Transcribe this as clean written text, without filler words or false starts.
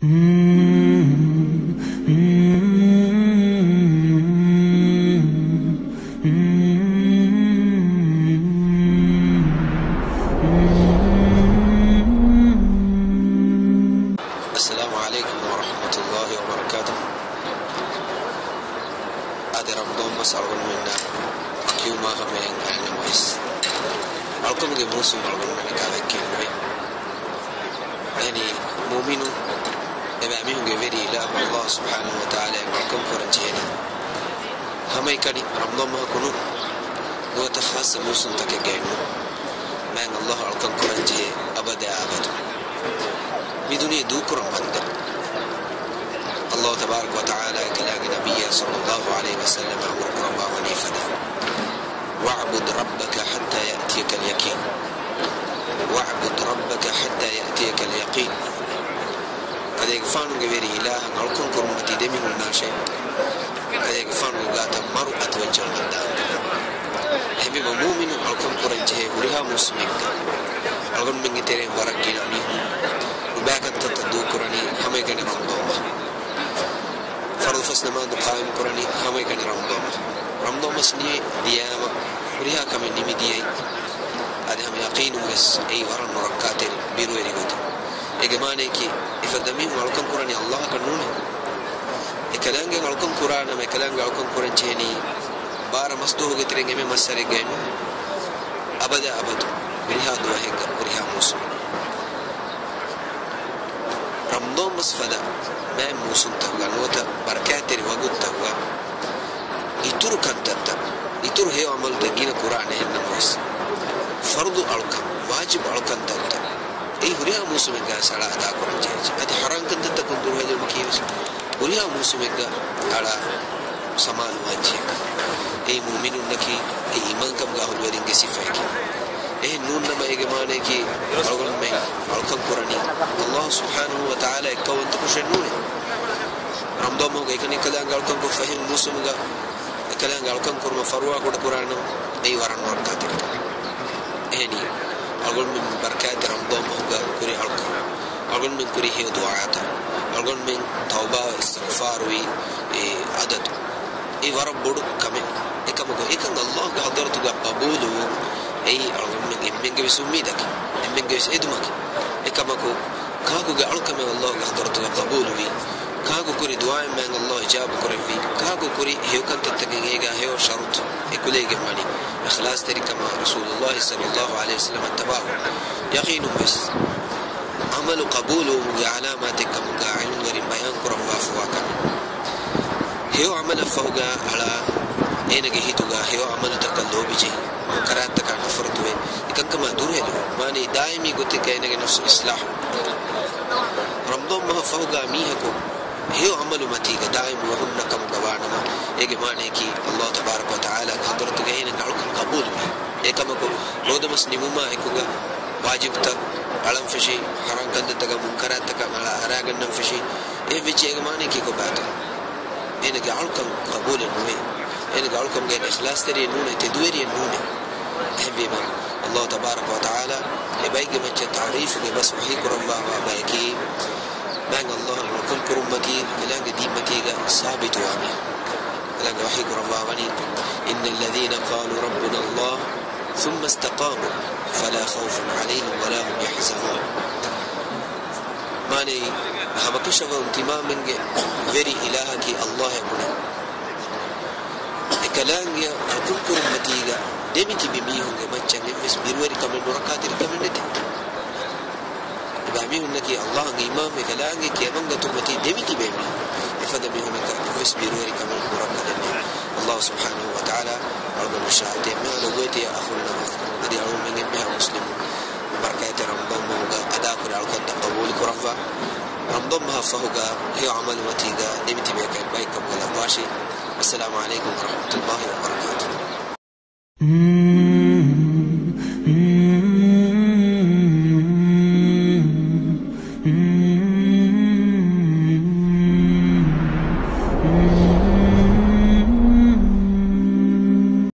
السلام عليكم ورحمة الله وبركاته. أدي رمضان مسألة منا كيوما همين أهل مويس ألكم جموسم ألكم من كذا كيموي يعني مؤمنون إبامهم جبري إله الله سبحانه وتعالى ألكم كرنجيني همين كني رمضان ما كنوا نو تخاص موسم تكجينو من الله ألكم كرنجي أبدا أبدا بدوني دوكر مندر الله تبارك وتعالى كلام نبي صلى الله عليه وسلم أمر ربا ونيفدا واعبد ربك حتى يأتيك اليقين واعبد ربك حتى يأتيك اليقين هذا يفانو غير إله نلقون كرمتي دمي الناشي هذا يفانو غاتا مرو أتوجه مدان هبي مؤمن نلقون كرنجه وريها مسلمك نلقون من تيرين ورقينا ميهم باكن تتدو كراني همي كان رمضان فرض فسنا ما دقائم كراني همي كان رمضان مسني دياما وريها كمان نمي دياي هذا هم يقين بس أي ورا مركات بيرو يريد إجماعنا كي إفدامين ولكن كراني الله كنونه إكلانج ولكن كرانا ما إكلانج ولكن كران جهني بار مستوه كترينج من مساري جانو أبدا وريها دواهيك وريها موسم رمضان مسفدا ما موسم تهوا نوتا بركاتي وجود تهوا يتور كنتتا يتور هي عمل تجينا قرآن هنا موس فرض ألقى واجب ألقى تتا أي هريا موسم إنجا سلا أدا قرآن جاهز هذه حرام كنتتا كندور هذا المكيس هريا موسم إنجا على سمان واجب أي مؤمن نكى أي إيمان كم قاهل ودين كسيفك إيه نون نما إجماعنا كي أقول من ألقى قرآني الله سبحانه وتعالى كون تكشن نونه رمضان ما هو كأني كلام ألقى كفهم موسم جا كلام ألقى كرما فروا كود قرآن أي وران وركاتي إهني أقول من بركات رمضان ما هو كوري ألقى أقول من كوري هي دعاءات أقول من توبة استغفار وي عدد أي ورا بدو كمان إكمل إكمل الله قدرت قبوله أي من جبس أميدك من جبس إدمك إكماكو كاكو قالوا كمان الله قدرت قبول في كاكو كوري دعاء من الله جاب كوري في كاكو كوري هيو كنت تتجيجا هيو شرط يقول لي جماني إخلاص تري كما رسول الله صلى الله عليه وسلم اتبعه يقين بس عمل قبوله علامات كم علم غير بيان كرم فافوا كمان هيو عمل فوق على أين جهيتوجا هيو عمل تكلو بيجي كرات تكان فرتوه إكان كما دوره له ماني دائمي قلت كأنه نفس إصلاح رمضان ما فوقا ميهكو هيو عملو متيجا دائم وهم كم قوانا ما إيه ماني كي الله تبارك وتعالى قدرت جهين نعلق قبول مي إيه كما كو لود مسلمو ما إكوجا واجب تا علم فشي حرام كنت تكا منكرات تكا على أراجن نفشي إيه بيجي إيه ماني كي كباتا إيه نعلق قبول المي إيه نعلق جهين إخلاص تري نونه تدوير نونه حبيبا الله تبارك وتعالى يبايق من تعريف بس وحي كرمبا وبايكي بان الله كل كرمتي كلام ديمتي ثابت وامي كلام وحي كرمبا غني إن الذين قالوا ربنا الله ثم استقاموا فلا خوف عليهم ولا هم يحزنون ماني هبكشف انتمام من غير إلهك الله يقول كلام يا كل كرمتي دمتي بميهم كمانشان بس بيروي كمان نوركاتي كمان نتي باميهم نكى الله إمام كلامي كمان قطمتي دمتي بمي إفادميهم بس بيروي كمان نوركاتي الله سبحانه وتعالى أرض المشاهد ما لويتي أخونا هذه أول من جميع مسلم بركات رمضان موجا أداء كل عقد قبول كرفة رمضان ما فهوجا هي عمل متيجا دمتي بيكون بايكم ولا باشي. السلام عليكم ورحمة الله وبركاته.